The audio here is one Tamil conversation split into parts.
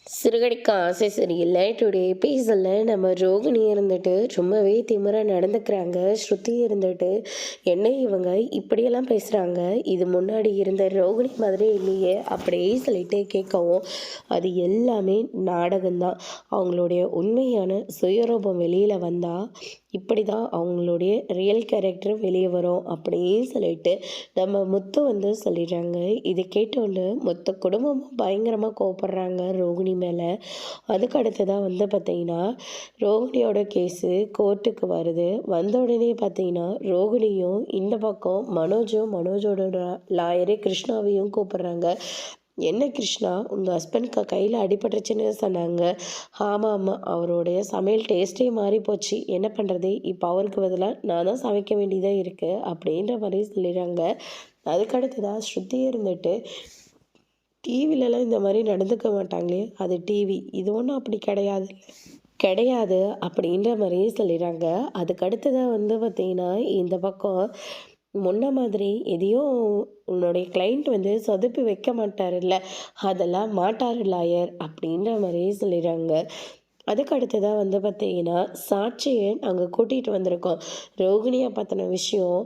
சிறுகடிக்க ஆசை சரியில்லை. டுடே எபிசோடில் நம்ம ரோகிணி இருந்துட்டு ரொம்பவே திமிராக நடந்துக்கிறாங்க. ஸ்ருதி இருந்துட்டு என்ன இவங்க இப்படியெல்லாம் பேசுகிறாங்க, இது முன்னாடி இருந்த ரோகிணி மாதிரி இல்லையே அப்படியே சொல்லிட்டு கேட்கவும், அது எல்லாமே நாடகம்தான். அவங்களுடைய உண்மையான சுயரூபம் வெளியில் வந்தால் இப்படி தான் அவங்களுடைய ரியல் கேரக்டர் வெளியே வரும் அப்படின்னு சொல்லிட்டு நம்ம முத்து வந்து சொல்லிடுறாங்க. இதை கேட்டோன்னு மொத்த குடும்பமும் பயங்கரமாக கோவப்படுறாங்க ரோகிணி மேலே. அதுக்கு அடுத்ததாக வந்து பார்த்திங்கன்னா ரோகிணியோட கேஸு கோர்ட்டுக்கு வருது. வந்த உடனே பார்த்திங்கன்னா ரோகிணியும் இந்த பக்கம் மனோஜோட லாயரு கிருஷ்ணாவையும் கூப்பிட்றாங்க. என்ன கிருஷ்ணா, உங்கள் ஹஸ்பண்ட் கையில் அடிபட்டுருச்சுன்னு சொன்னாங்க. ஆமாம், அவருடைய சமையல் டேஸ்ட்டே மாறி போச்சு. என்ன பண்ணுறது, இப்போ அவருக்கு பதிலாக நான் தான் சமைக்க வேண்டியதாக இருக்குது அப்படின்ற மாதிரி சொல்லிடுறாங்க. அதுக்கடுத்ததாக ஸ்ருதி இருந்துட்டு டிவிலலாம் இந்த மாதிரி நடந்துக்க மாட்டாங்களே, அது டிவி, இது ஒன்றும் அப்படி கிடையாது அப்படின்ற மாதிரியே சொல்லிடுறாங்க. அதுக்கடுத்ததாக வந்து பார்த்திங்கன்னா இந்த பக்கம் முன்ன மாதிரி எதையும் உன்னுடைய கிளைண்ட் வந்து சொதப்பி வைக்க மாட்டார்ல, அதெல்லாம் மாட்டார் லாயர் அப்படின்ற மாதிரியே சொல்லிடுறாங்க. அதுக்கு அடுத்ததாக வந்து பார்த்திங்கன்னா சாட்சியை அங்கே கூட்டிகிட்டு வந்திருக்கோம். ரோகிணியை பற்றின விஷயம்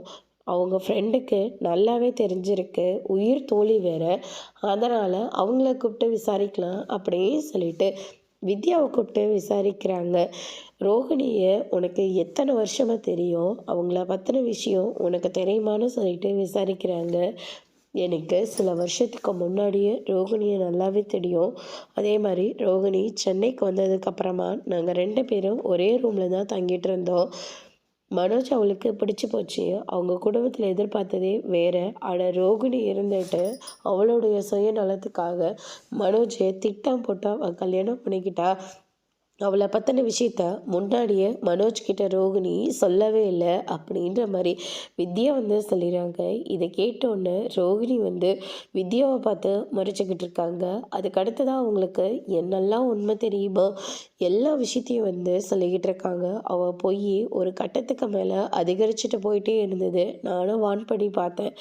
அவங்க ஃப்ரெண்டுக்கு நல்லாவே தெரிஞ்சிருக்கு, உயிர் தோழி வேறு, அதனால் அவங்கள கூப்பிட்டு விசாரிக்கலாம் அப்படின்னு சொல்லிட்டு வித்யாவை கூப்பிட்டு விசாரிக்கிறாங்க. ரோகிணியை உனக்கு எத்தனை வருஷமாக தெரியும், அவங்கள பற்றின விஷயம் உனக்கு தெரியுமான்னு சொல்லிட்டு விசாரிக்கிறாங்க. எனக்கு சில வருஷத்துக்கு முன்னாடியே ரோகிணியை நல்லாவே தெரியும். அதே மாதிரி ரோகிணி சென்னைக்கு வந்ததுக்கப்புறமா நாங்கள் 2 பேரும் ஒரே ரூமில் தான் தங்கிட்டு இருந்தோம். மனோஜ் அவளுக்கு பிடிச்சி போச்சு. அவங்க குடும்பத்தில் எதிர்பார்த்ததே வேறு. ஆனால் ரோகிணி இருந்துட்டு அவளுடைய சுயநலத்துக்காக மனோஜை திட்டம் போட்டு அவள் கல்யாணம் பண்ணிக்கிட்டா. அவளை பற்றின விஷயத்த முன்னாடியே மனோஜ்கிட்ட ரோகிணி சொல்லவே இல்லை அப்படின்ற மாதிரி வித்யா வந்து சொல்லிடுறாங்க. இதை கேட்டோன்னு ரோகிணி வந்து வித்யாவை பார்த்து முறைச்சிக்கிட்டு இருக்காங்க. அதுக்கு அடுத்ததாக அவங்களுக்கு என்னெல்லாம் உண்மை தெரியுமோ எல்லா விஷயத்தையும் வந்து சொல்லிக்கிட்டு இருக்காங்க. அவள் போய் ஒரு கட்டத்துக்கு மேலே அதிகரிச்சுட்டு போயிட்டே இருந்தது. நானும் வான் பண்ணி பார்த்தேன்,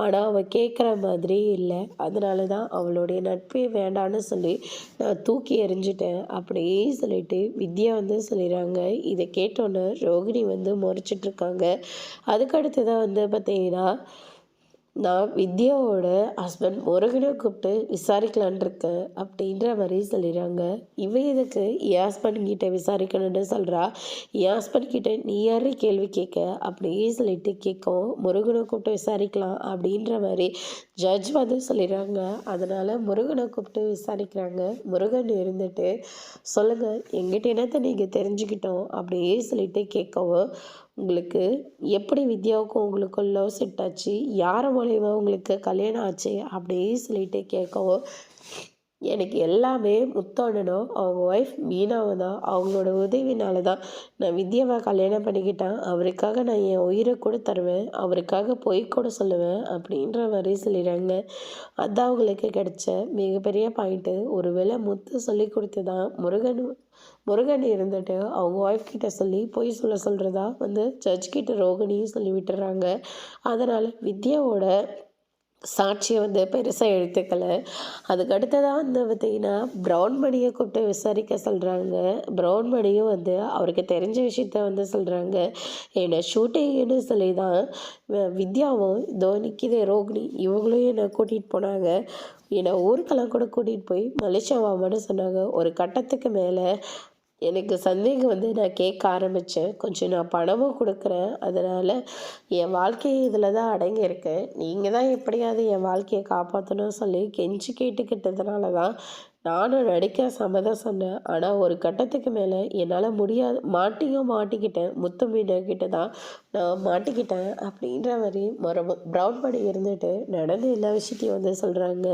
ஆனால் அவள் கேட்குற மாதிரி இல்லை. அதனால தான் அவளுடைய நட்பே வேண்டான்னு சொல்லி நான் தூக்கி எறிஞ்சிட்டேன் அப்படியே சொல்லிட்டு வித்யா வந்து சொல்லிடுறாங்க. இதை கேட்டோன்னே ரோகிணி வந்து முறைச்சிட்ருக்காங்க. அதுக்கு அடுத்ததாக வந்து பார்த்தீங்கன்னா நான் வித்யாவோட ஹஸ்பண்ட் முருகனை கூப்பிட்டு விசாரிக்கலான் இருக்கேன் அப்படின்ற மாதிரி சொல்லிடுறாங்க. இவ இதுக்கு என் ஹஸ்பண்ட் கிட்ட விசாரிக்கணும்னு சொல்கிறா. என் ஹஸ்பண்ட் கிட்ட நீ யாரு கேள்வி கேட்க அப்படியே சொல்லிட்டு கேட்கவும், முருகனை கூப்பிட்டு விசாரிக்கலாம் அப்படின்ற மாதிரி ஜட்ஜ் வந்து சொல்லிடுறாங்க. அதனால் முருகனை கூப்பிட்டு விசாரிக்கிறாங்க. முருகன் இருந்துட்டு சொல்லுங்கள், எங்கிட்ட என்னத்தை நீங்கள் தெரிஞ்சுக்கிட்டோம் அப்படியே சொல்லிட்டு கேட்கவும், உங்களுக்கு எப்படி வித்யாவுக்கும் உங்களுக்கும் லவ் செட் ஆச்சு, யார் மூலயமா உங்களுக்கு கல்யாணம் ஆச்சு அப்படியே சொல்லிட்டு கேட்கவும், எனக்கு எல்லாமே முத்தோடனும் அவங்க ஒய்ஃப் மீனாவை தான், அவங்களோட உதவினால தான் நான் வித்யாவை கல்யாணம் பண்ணிக்கிட்டேன். அவருக்காக நான் என் உயிரை கூட தருவேன், அவருக்காக பொய் கூட சொல்லுவேன் அப்படின்ற மாதிரி சொல்லிடுறாங்க. அதுதான் அவங்களுக்கு கிடைச்ச மிகப்பெரிய பாயிண்ட்டு. ஒருவேளை முத்து சொல்லி கொடுத்து தான் முருகன் இருந்துட்டு அவங்க ஒய்ஃப் கிட்ட சொல்லி பொய் சொல்கிறதா வந்து ஜட்ஜ் கிட்ட ரோகிணியும் சொல்லி விட்டுறாங்க. அதனால் வித்யாவோட சாட்சியை வந்து பெருசாக எடுத்துக்கலை. அதுக்கு அடுத்ததாக வந்து பார்த்திங்கன்னா ப்ரௌன் மணியை கூப்பிட்டு விசாரிக்க சொல்கிறாங்க. ப்ரௌன் மணியும் வந்து அவருக்கு தெரிஞ்ச விஷயத்த வந்து சொல்கிறாங்க. என்னை ஷூட்டிங்னு சொல்லி தான் வித்யாவும் இதோ நிற்கிது ரோகிணி இவங்களும் என்னை கூட்டிகிட்டு போனாங்க. என்னை ஊருக்கெல்லாம் கூட கூட்டிகிட்டு போய் மலேசியாவாமான்னு சொன்னாங்க. ஒரு கட்டத்துக்கு மேலே எனக்கு சந்தேகம் வந்து நான் கேட்க ஆரம்பித்தேன். கொஞ்சம் நான் பணமும் கொடுக்குறேன், அதனால் என் வாழ்க்கை இதில் தான் அடங்கியிருக்கேன், நீங்கள் தான் எப்படியாவது என் வாழ்க்கையை காப்பாற்றணும்னு சொல்லி கெஞ்சி கேட்டுக்கிட்டதுனால தான் நானும் நடிக்க சம்மதம் சொன்னேன். ஆனால் ஒரு கட்டத்துக்கு மேலே என்னால் முடியாது, மாட்டிக்கிட்டேன். முத்து மீனர்கிட்ட தான் நான் மாட்டிக்கிட்டேன் அப்படின்ற மாதிரி ப்ரௌன் படி இருந்துட்டு நடந்து எல்லா விஷயத்தையும் வந்து சொல்கிறாங்க.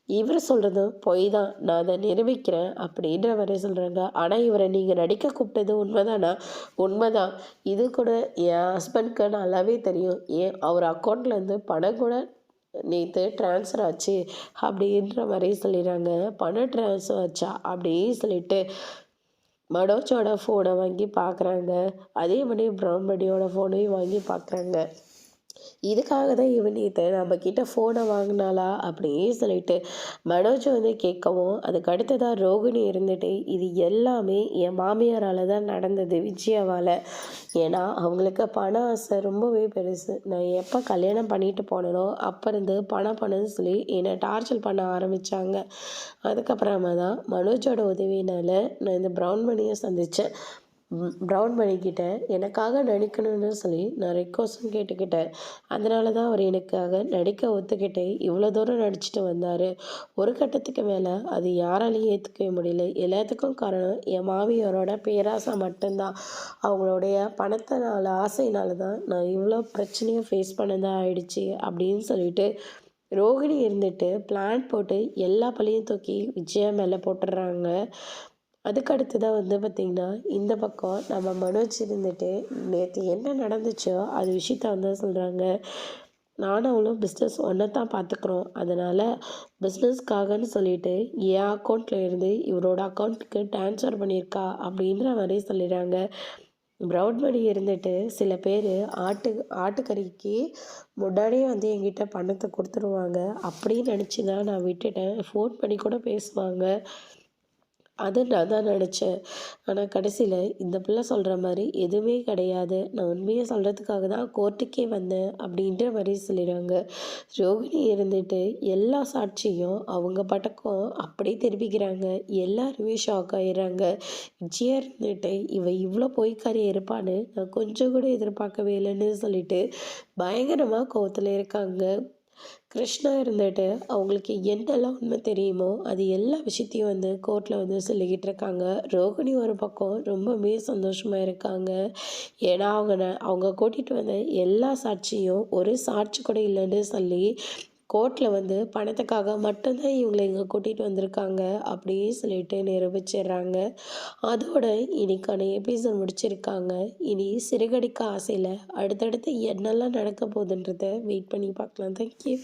இவர் சொல்கிறதும் பொய் தான், நான் அதை நிரூபிக்கிறேன் அப்படின்ற மாதிரி சொல்கிறாங்க. ஆனால் இவரை நீங்கள் நடிக்க கூப்பிட்டது உண்மைதானா? உண்மைதான். இது கூட என் ஹஸ்பண்ட்க்கு நல்லாவே தெரியும். ஏன் அவர் அக்கௌண்ட்லேருந்து பணம் கூட நேற்று ட்ரான்ஸ்ஃபர் ஆச்சு அப்படின்ற மாதிரி சொல்லிடுறாங்க. பணம் ட்ரான்ஸ்ஃபர் ஆச்சா அப்படின்னு சொல்லிட்டு மனோஜோட ஃபோனை வாங்கி பார்க்குறாங்க. அதே மாதிரி ப்ரௌன் படியோட ஃபோனையும் வாங்கி பார்க்குறாங்க. இதுக்காக தான் இவன் நேற்று நம்மக்கிட்ட ஃபோனை வாங்கினாளா அப்படின்னு சொல்லிட்டு மனோஜ் வந்து கேட்கவும், அதுக்கு அடுத்ததாக ரோகிணி இருந்துட்டு இது எல்லாமே என் மாமியாரால் தான் நடந்தது விஜயாவால். ஏன்னா அவங்களுக்கு பண ஆசை ரொம்பவே பெருசு. நான் எப்போ கல்யாணம் பண்ணிட்டு போனேனோ அப்போ இருந்து பணம் பணம்னு சொல்லி என்னை டார்ச்சர் பண்ண ஆரம்பித்தாங்க. அதுக்கப்புறமா தான் மனோஜோட உதவியினால் நான் இந்த ப்ரௌன் மணியை சந்தித்தேன். ப்ரௌன் மணிக்கிட்ட எனக்காக நடிக்கணும்னு சொல்லி நான் ரெக்வஸ்ட்டும் கேட்டுக்கிட்டேன். அதனால தான் அவர் எனக்காக நடிக்க ஒத்துக்கிட்டு இவ்வளோ தூரம் நடிச்சுட்டு வந்தார். ஒரு கட்டத்துக்கு மேலே அது யாராலையும் ஏற்றுக்கவே முடியல. எல்லாத்துக்கும் காரணம் என் மாமியாரோட பேராசை மட்டும்தான். அவங்களுடைய பணத்தினால ஆசையினால தான் நான் இவ்வளோ பிரச்சனையும் ஃபேஸ் பண்ணதாக ஆயிடுச்சு அப்படின்னு சொல்லிட்டு ரோகிணி இருந்துட்டு பிளான் போட்டு எல்லா பழியும் தூக்கி விஜயா மேலே போட்டுடுறாங்க. அதுக்கு அடுத்ததாக வந்து பார்த்திங்கன்னா இந்த பக்கம் நம்ம மனோஜ் இருந்துட்டு நேற்று என்ன நடந்துச்சோ அது விஷயத்த வந்து சொல்கிறாங்க. நானும் அவளும் பிஸ்னஸ் ஒன்றை தான் பார்த்துக்குறோம். அதனால் பிஸ்னஸ்க்காகன்னு சொல்லிட்டு என் அக்கௌண்ட்டில் இருந்து இவரோட அக்கௌண்ட்டுக்கு ட்ரான்ஸ்ஃபர் பண்ணியிருக்கா அப்படின்ற மாதிரி சொல்லிடுறாங்க. ப்ரௌன் மணி இருந்துட்டு சில பேர் ஆட்டுக்கறிக்கு முன்னாடியே வந்து என்கிட்ட பணத்தை கொடுத்துருவாங்க அப்படின்னு நினச்சி தான் நான் விட்டுட்டேன். ஃபோன் பண்ணி கூட பேசுவாங்க. அது நான் தான் நினச்சேன். ஆனால் கடைசியில் இந்த பிள்ளை சொல்கிற மாதிரி எதுவுமே கிடையாது. நான் உண்மையை சொல்கிறதுக்காக தான் கோர்ட்டுக்கே வந்தேன் அப்படின்ற மாதிரி சொல்லிடுறாங்க. ரோகிணி இருந்துட்டு எல்லா சாட்சியும் அவங்க பட்டக்கம் அப்படியே திருப்பிக்கிறாங்க. எல்லாருமே ஷாக் ஆகிடுறாங்க. விஜயா இருந்துட்டு இவ்வளோ பொய்க்காரி இருப்பான்னு நான் கொஞ்சம் கூட எதிர்பார்க்கவே இல்லைன்னு சொல்லிட்டு பயங்கரமாக கோவத்தில் இருக்காங்க. கிருஷ்ணா இருந்துட்டு அவங்களுக்கு என்னெல்லாம் உண்மை தெரியுமோ அது எல்லா விஷயத்தையும் வந்து கோர்ட்டில் வந்து சொல்லிக்கிட்டு இருக்காங்க. ரோகிணி ஒரு பக்கம் ரொம்பவே சந்தோஷமாக இருக்காங்க. ஏன்னா அவங்க கூட்டிகிட்டு வந்த எல்லா சாட்சியும் ஒரு சாட்சி கூட இல்லைன்னு சொல்லி கோர்ட்டில் வந்து பணத்துக்காக மட்டும்தான் இவங்களை இங்கே கூட்டிகிட்டு வந்திருக்காங்க அப்படியே சொல்லிட்டு நிரூபிச்சிடுறாங்க. அதோட இன்னைக்கான எபிசோட் முடிச்சிருக்காங்க. இனி சிறுகடிக்க ஆசையில் அடுத்தடுத்து என்னெல்லாம் நடக்க போகுதுன்றதை வெயிட் பண்ணி பார்க்கலாம். தேங்க்யூ.